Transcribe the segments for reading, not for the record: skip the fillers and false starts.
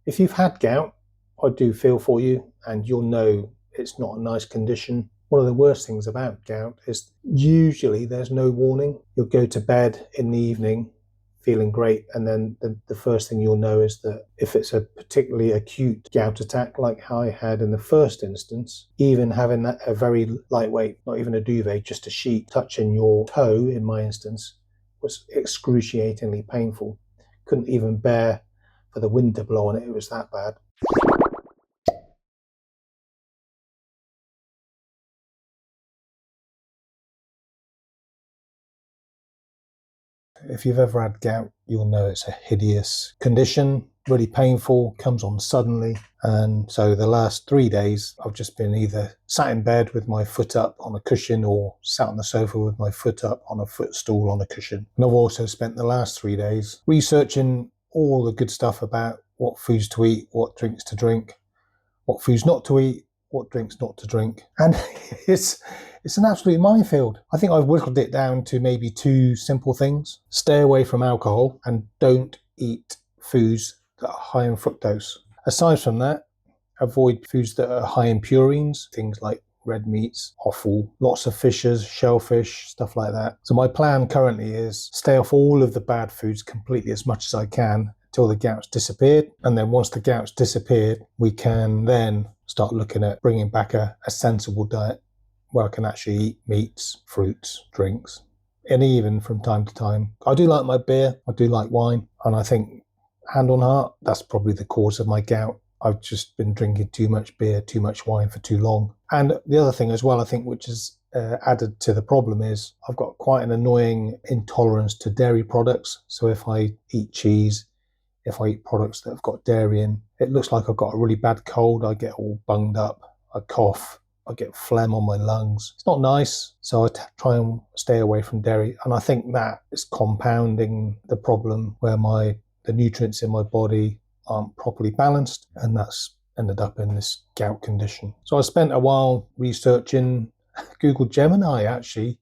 If you've had gout, I do feel for you, and you'll know it's not a nice condition. One of the worst things about gout is usually there's no warning. You'll go to bed in the evening feeling great, and then the first thing you'll know is that if it's a particularly acute gout attack like I had in the first instance, even having that a very lightweight, not even a duvet, just a sheet touching your toe in my instance, was excruciatingly painful. Couldn't even bear for the wind to blow on it. It was that bad. If you've ever had gout, you'll know it's a hideous condition, really painful, comes on suddenly. And so the last 3 days, I've just been either sat in bed with my foot up on a cushion or sat on the sofa with my foot up on a footstool on a cushion. And I've also spent the last 3 days researching all the good stuff about what foods to eat, what drinks to drink, what foods not to eat, what drinks not to drink. And it's an absolute minefield. I think I've whittled it down to maybe 2 simple things. Stay away from alcohol and don't eat foods that are high in fructose. Aside from that, avoid foods that are high in purines, things like red meats, offal, lots of fishes, shellfish, stuff like that. So my plan currently is stay off all of the bad foods completely as much as I can until the gout's disappeared. And then once the gout's disappeared, we can then start looking at bringing back a sensible diet where I can actually eat meats, fruits, drinks, and even from time to time. I do like my beer, I do like wine, and I think, hand on heart, that's probably the cause of my gout. I've just been drinking too much beer, too much wine for too long. And the other thing as well, I think, which is added to the problem is I've got quite an annoying intolerance to dairy products. So if I eat cheese, if I eat products that have got dairy in, it looks like I've got a really bad cold. I get all bunged up, I cough, I get phlegm on my lungs. It's not nice, so I try and stay away from dairy. And I think that is compounding the problem where the nutrients in my body aren't properly balanced, and that's ended up in this gout condition. So I spent a while researching Google Gemini, actually.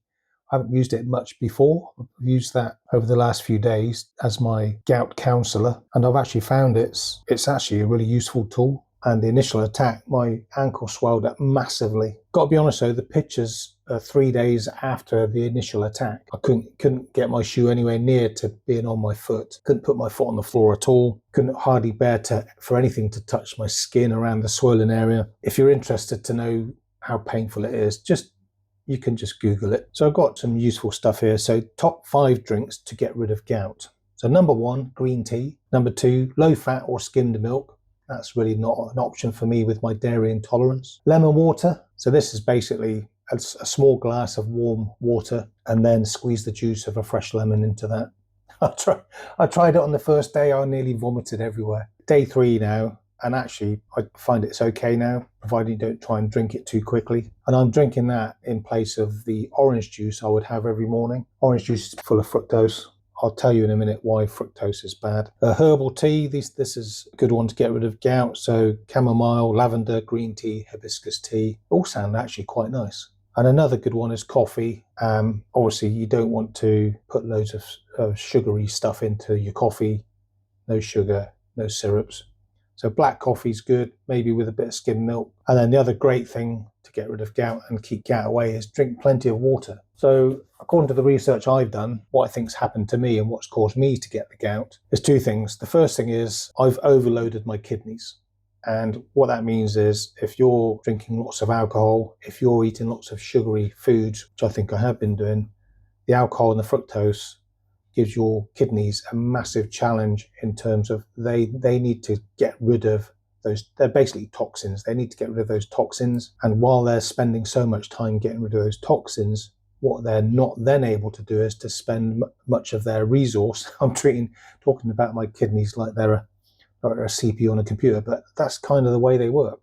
I haven't used it much before. I've used that over the last few days as my gout counsellor, and I've actually found it's actually a really useful tool. And the initial attack, my ankle swelled up massively. Got to be honest though, the pictures 3 days after the initial attack, I couldn't get my shoe anywhere near to being on my foot. Couldn't put my foot on the floor at all. Couldn't hardly bear for anything to touch my skin around the swollen area. If you're interested to know how painful it is, you can just Google it. So I've got some useful stuff here. So top 5 drinks to get rid of gout. So number 1, green tea. Number 2, low fat or skimmed milk. That's really not an option for me with my dairy intolerance. Lemon water. So this is basically a small glass of warm water and then squeeze the juice of a fresh lemon into that. I tried it on the first day. I nearly vomited everywhere. Day 3 now, and actually I find it's okay now, provided you don't try and drink it too quickly. And I'm drinking that in place of the orange juice I would have every morning. Orange juice is full of fructose. I'll tell you in a minute why fructose is bad. Herbal tea, this is a good one to get rid of gout. So chamomile, lavender, green tea, hibiscus tea, all sound actually quite nice. And another good one is coffee. Obviously, you don't want to put loads of sugary stuff into your coffee. No sugar, no syrups. So black coffee's good, maybe with a bit of skim milk. And then the other great thing to get rid of gout and keep gout away is drink plenty of water. So according to the research I've done, what I think's happened to me and what's caused me to get the gout is 2 things. The first thing is I've overloaded my kidneys. And what that means is if you're drinking lots of alcohol, if you're eating lots of sugary foods, which I think I have been doing, the alcohol and the fructose gives your kidneys a massive challenge in terms of they need to get rid of those. They're basically toxins. They need to get rid of those toxins. And while they're spending so much time getting rid of those toxins, what they're not then able to do is to spend much of their resource. I'm talking about my kidneys like they're a CPU on a computer, but that's kind of the way they work.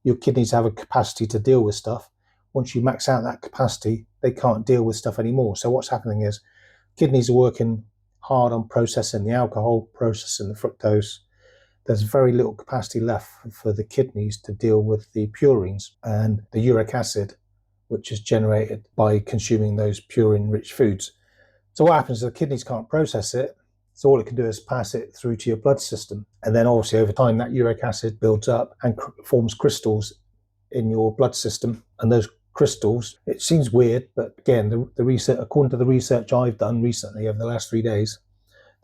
Your kidneys have a capacity to deal with stuff. Once you max out that capacity, they can't deal with stuff anymore. So what's happening is kidneys are working hard on processing the alcohol, processing the fructose. There's very little capacity left for the kidneys to deal with the purines and the uric acid, which is generated by consuming those purine-rich foods. So what happens is the kidneys can't process it, So all it can do is pass it through to your blood system. And then obviously over time, that uric acid builds up and forms crystals in your blood system. And those crystals, it seems weird, but again, the research, according to the research I've done recently over the last 3 days,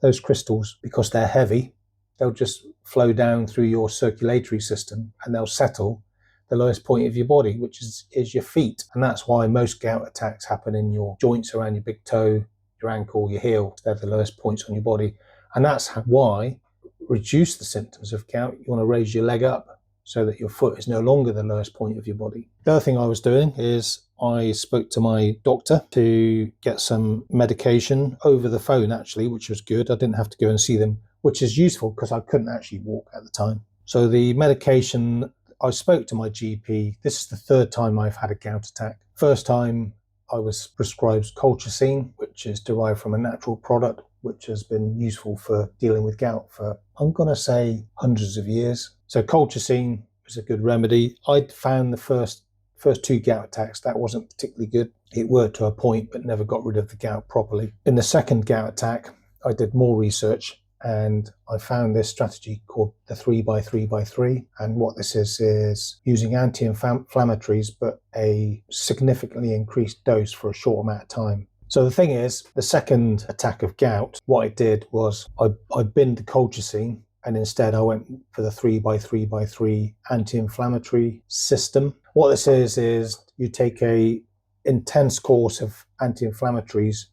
those crystals, because they're heavy, they'll just flow down through your circulatory system and they'll settle the lowest point of your body, which is your feet. And that's why most gout attacks happen in your joints around your big toe, your ankle, your heel. They're the lowest points on your body. And that's why, reduce the symptoms of gout, you want to raise your leg up so that your foot is no longer the lowest point of your body. The other thing I was doing is I spoke to my doctor to get some medication over the phone, actually, which was good. I didn't have to go and see them, which is useful because I couldn't actually walk at the time. So the medication, I spoke to my GP. This is the third time I've had a gout attack. First time I was prescribed colchicine, which is derived from a natural product, which has been useful for dealing with gout for, I'm going to say, hundreds of years. So colchicine is a good remedy. I'd found the first 2 gout attacks, that wasn't particularly good. It worked to a point, but never got rid of the gout properly. In the second gout attack, I did more research and I found this strategy called the 3x3x3. And what this is using anti-inflammatories, but a significantly increased dose for a short amount of time. So the thing is, the second attack of gout, what I did was I binned the colchicine, and instead I went for the 3x3x3 anti-inflammatory system. What this is you take a intense course of anti-inflammatories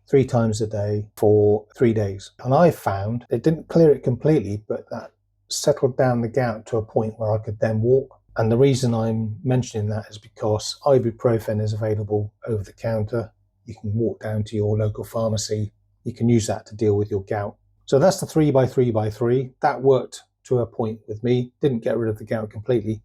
3 times a day for 3 days. And I found it didn't clear it completely, but that settled down the gout to a point where I could then walk. And the reason I'm mentioning that is because ibuprofen is available over the counter. You can walk down to your local pharmacy. You can use that to deal with your gout. So that's the 3x3x3. That worked to a point with me. Didn't get rid of the gout completely.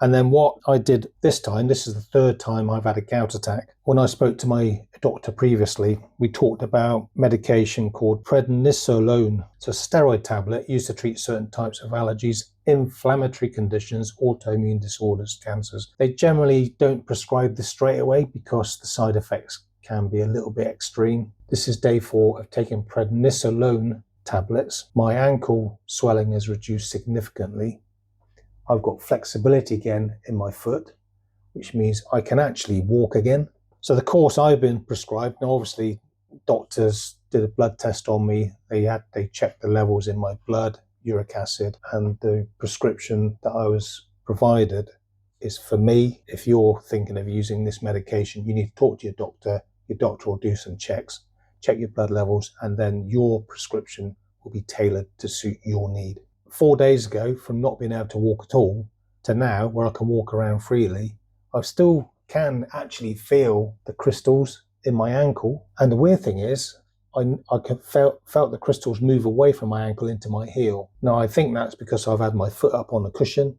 And then what I did this time, this is the third time I've had a gout attack. When I spoke to my doctor previously, we talked about medication called prednisolone. It's a steroid tablet used to treat certain types of allergies, inflammatory conditions, autoimmune disorders, cancers. They generally don't prescribe this straight away because the side effects can be a little bit extreme. This is day 4 of taking prednisolone tablets. My ankle swelling has reduced significantly. I've got flexibility again in my foot, which means I can actually walk again. So the course I've been prescribed, and obviously doctors did a blood test on me. They checked the levels in my blood, uric acid, and the prescription that I was provided is for me. If you're thinking of using this medication, you need to talk to your doctor. Your doctor will do some checks, check your blood levels, and then your prescription will be tailored to suit your need. 4 days ago, from not being able to walk at all to now where I can walk around freely, I still can actually feel the crystals in my ankle. And the weird thing is, I felt the crystals move away from my ankle into my heel. Now, I think that's because I've had my foot up on the cushion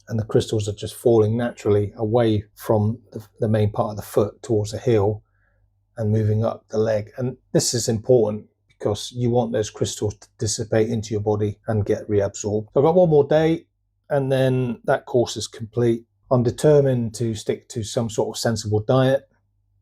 and the crystals are just falling naturally away from the main part of the foot towards the heel and moving up the leg. And this is important because you want those crystals to dissipate into your body and get reabsorbed. So I've got 1 more day and then that course is complete. I'm determined to stick to some sort of sensible diet.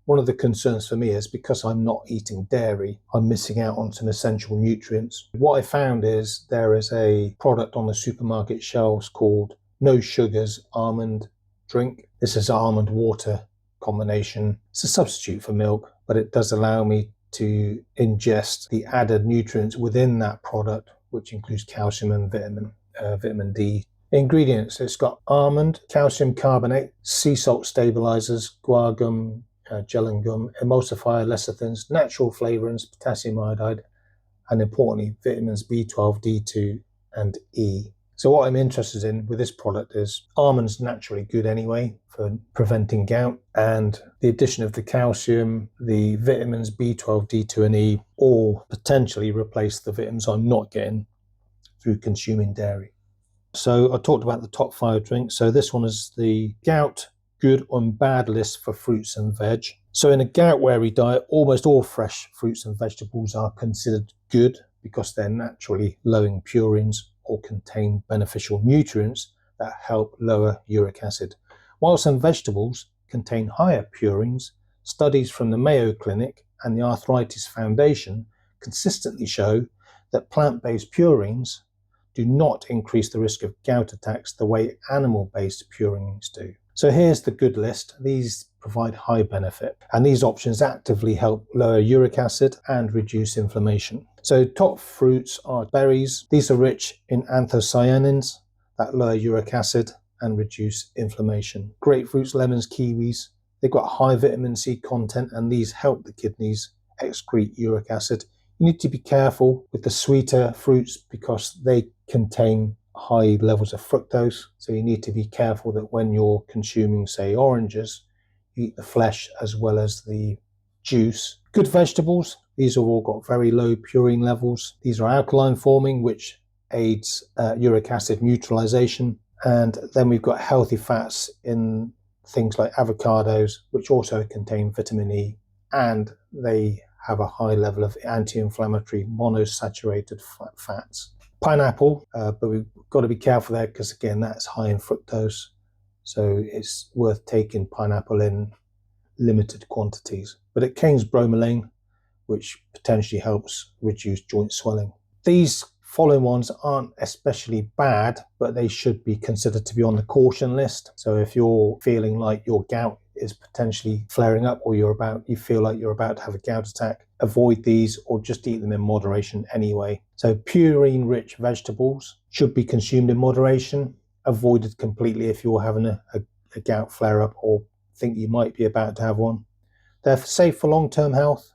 One of the concerns for me is because I'm not eating dairy, I'm missing out on some essential nutrients. What I found is there is a product on the supermarket shelves called No Sugars Almond Drink. This is almond water combination. It's a substitute for milk, but it does allow me to ingest the added nutrients within that product, which includes calcium and vitamin D. Ingredients: it's got almond, calcium carbonate, sea salt stabilizers, guar gum, gellan gum, emulsifier, lecithins, natural flavorants, potassium iodide, and importantly, vitamins B12, D2, and E. So what I'm interested in with this product is almonds naturally good anyway for preventing gout, and the addition of the calcium, the vitamins B12, D2, and E all potentially replace the vitamins I'm not getting through consuming dairy. So I talked about the top 5 drinks. So this one is the gout good and bad list for fruits and veg. So in a gout-wary diet, almost all fresh fruits and vegetables are considered good because they're naturally low in purines or contain beneficial nutrients that help lower uric acid. While some vegetables contain higher purines, studies from the Mayo Clinic and the Arthritis Foundation consistently show that plant-based purines do not increase the risk of gout attacks the way animal-based purines do. So here's the good list. These provide high benefit, and these options actively help lower uric acid and reduce inflammation. So top fruits are berries. These are rich in anthocyanins that lower uric acid and reduce inflammation. Grapefruits, lemons, kiwis, they've got high vitamin C content, and these help the kidneys excrete uric acid. You need to be careful with the sweeter fruits because they contain high levels of fructose. So you need to be careful that when you're consuming, say, oranges, you eat the flesh as well as the juice. Good vegetables, these have all got very low purine levels. These are alkaline forming, which aids uric acid neutralization. And then we've got healthy fats in things like avocados, which also contain vitamin E, and they have a high level of anti-inflammatory monosaturated fats. Pineapple, but we've got to be careful there because, again, that's high in fructose. So it's worth taking pineapple in limited quantities. But it contains bromelain, which potentially helps reduce joint swelling. These following ones aren't especially bad, but they should be considered to be on the caution list. So if you're feeling like your gout is potentially flaring up, or you feel like you're about to have a gout attack, avoid these or just eat them in moderation anyway. So purine-rich vegetables should be consumed in moderation, avoided completely if you're having a gout flare-up or think you might be about to have one. They're safe for long-term health,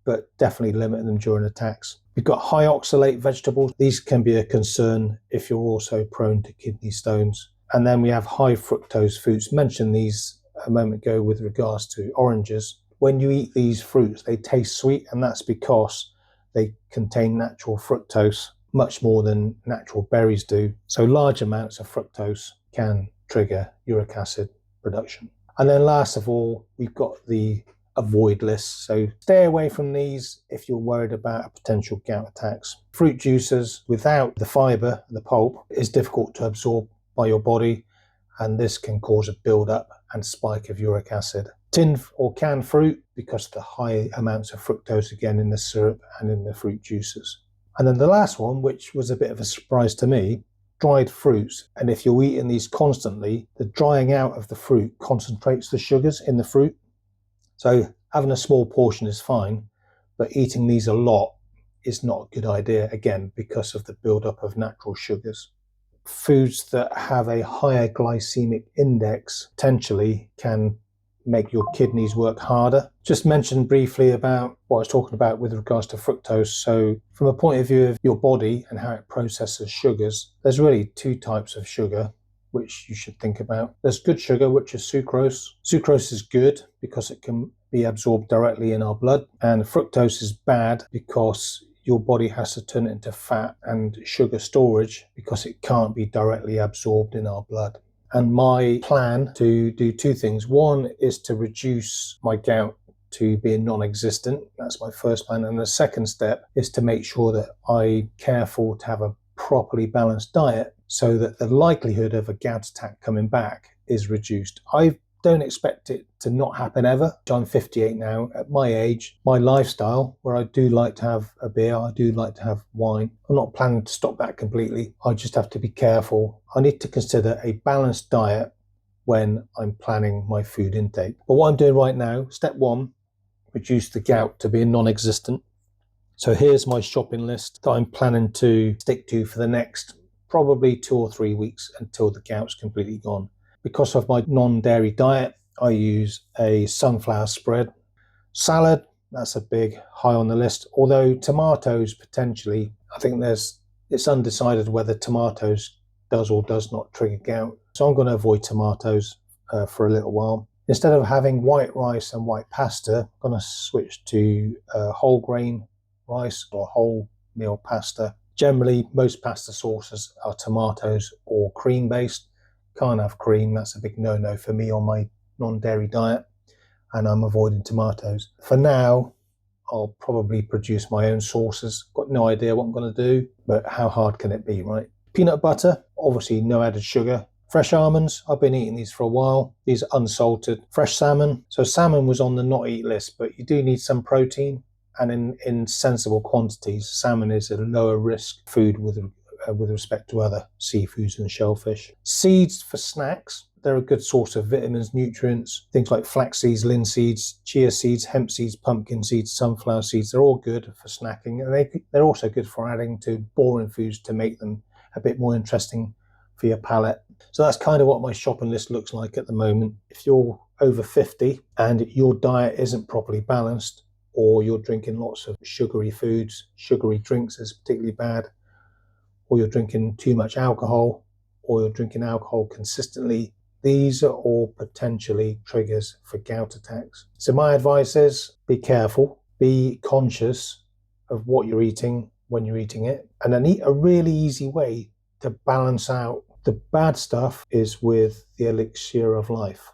but definitely limit them during attacks. We've got high oxalate vegetables. These can be a concern if you're also prone to kidney stones. And then we have high fructose foods. Mentioned these a moment ago with regards to oranges. When you eat these fruits, they taste sweet, and that's because they contain natural fructose, much more than natural berries do. So large amounts of fructose can trigger uric acid production. And then last of all, we've got the avoid list. So stay away from these if you're worried about potential gout attacks. Fruit juices without the fiber, the pulp, is difficult to absorb by your body, and this can cause a build-up and spike of uric acid. Tinned or canned fruit, because of the high amounts of fructose again in the syrup and in the fruit juices. And then the last one, which was a bit of a surprise to me, dried fruits. And if you're eating these constantly, the drying out of the fruit concentrates the sugars in the fruit. So having a small portion is fine, but eating these a lot is not a good idea, again, because of the buildup of natural sugars. Foods that have a higher glycemic index potentially can make your kidneys work harder. Just mention briefly about what I was talking about with regards to fructose. So from a point of view of your body and how it processes sugars, there's really two types of sugar which you should think about. There's good sugar, which is sucrose. Sucrose is good because it can be absorbed directly in our blood, and fructose is bad because your body has to turn it into fat and sugar storage because it can't be directly absorbed in our blood. And my plan to do two things. One is to reduce my gout to being non-existent. That's my first plan. And the second step is to make sure that I'm careful to have a properly balanced diet so that the likelihood of a gout attack coming back is reduced. I don't expect it to not happen ever. I'm 58 now. At my age, my lifestyle, where I do like to have a beer, I do like to have wine, I'm not planning to stop that completely. I just have to be careful. I need to consider a balanced diet when I'm planning my food intake. But what I'm doing right now, step one, reduce the gout to being non-existent. So here's my shopping list that I'm planning to stick to for the next probably 2 or 3 weeks until the gout's completely gone. Because of my non-dairy diet, I use a sunflower spread. Salad, that's a big high on the list. Although tomatoes potentially, I think it's undecided whether tomatoes does or does not trigger gout. So I'm going to avoid tomatoes for a little while. Instead of having white rice and white pasta, I'm going to switch to whole grain rice or whole meal pasta. Generally, most pasta sauces are tomatoes or cream based. Can't have cream, that's a big no-no for me on my non-dairy diet, and I'm avoiding tomatoes. For now, I'll probably produce my own sauces. Got no idea what I'm going to do, but how hard can it be, right? Peanut butter, obviously no added sugar. Fresh almonds, I've been eating these for a while. These are unsalted. Fresh salmon. So salmon was on the not eat list, but you do need some protein. and in sensible quantities. Salmon is a lower risk food with respect to other seafoods and shellfish. Seeds for snacks. They're a good source of vitamins, nutrients, things like flax seeds, linseeds, chia seeds, hemp seeds, pumpkin seeds, sunflower seeds. They're all good for snacking. And they're also good for adding to boring foods to make them a bit more interesting for your palate. So that's kind of what my shopping list looks like at the moment. If you're over 50 and your diet isn't properly balanced, or you're drinking lots of sugary foods, sugary drinks is particularly bad, or you're drinking too much alcohol, or you're drinking alcohol consistently, these are all potentially triggers for gout attacks. So my advice is be careful, be conscious of what you're eating when you're eating it, and then a really easy way to balance out the bad stuff is with the elixir of life,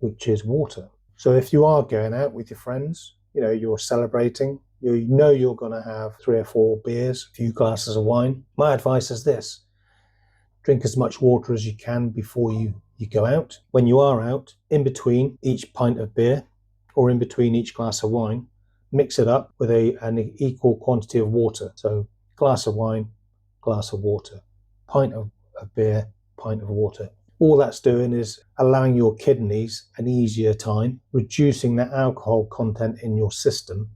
which is water. So if you are going out with your friends, you're celebrating, you know you're going to have 3 or 4 beers, a few glasses of wine. My advice is this: drink as much water as you can before you go out. When you are out, in between each pint of beer or in between each glass of wine, mix it up with an equal quantity of water. So glass of wine, glass of water, pint of beer, pint of water. All that's doing is allowing your kidneys an easier time, reducing the alcohol content in your system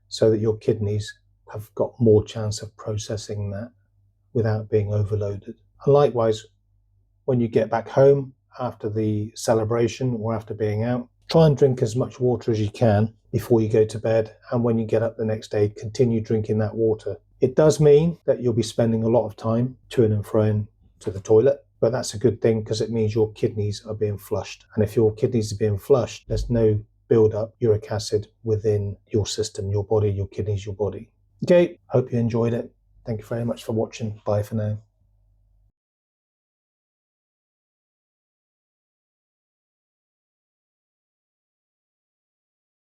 so that your kidneys have got more chance of processing that without being overloaded. And likewise, when you get back home after the celebration or after being out, try and drink as much water as you can before you go to bed. And when you get up the next day, continue drinking that water. It does mean that you'll be spending a lot of time to and fro to the toilet, but that's a good thing because it means your kidneys are being flushed. And if your kidneys are being flushed, there's no build up uric acid within your system, your body, your kidneys, your body. Okay, hope you enjoyed it. Thank you very much for watching. Bye for now.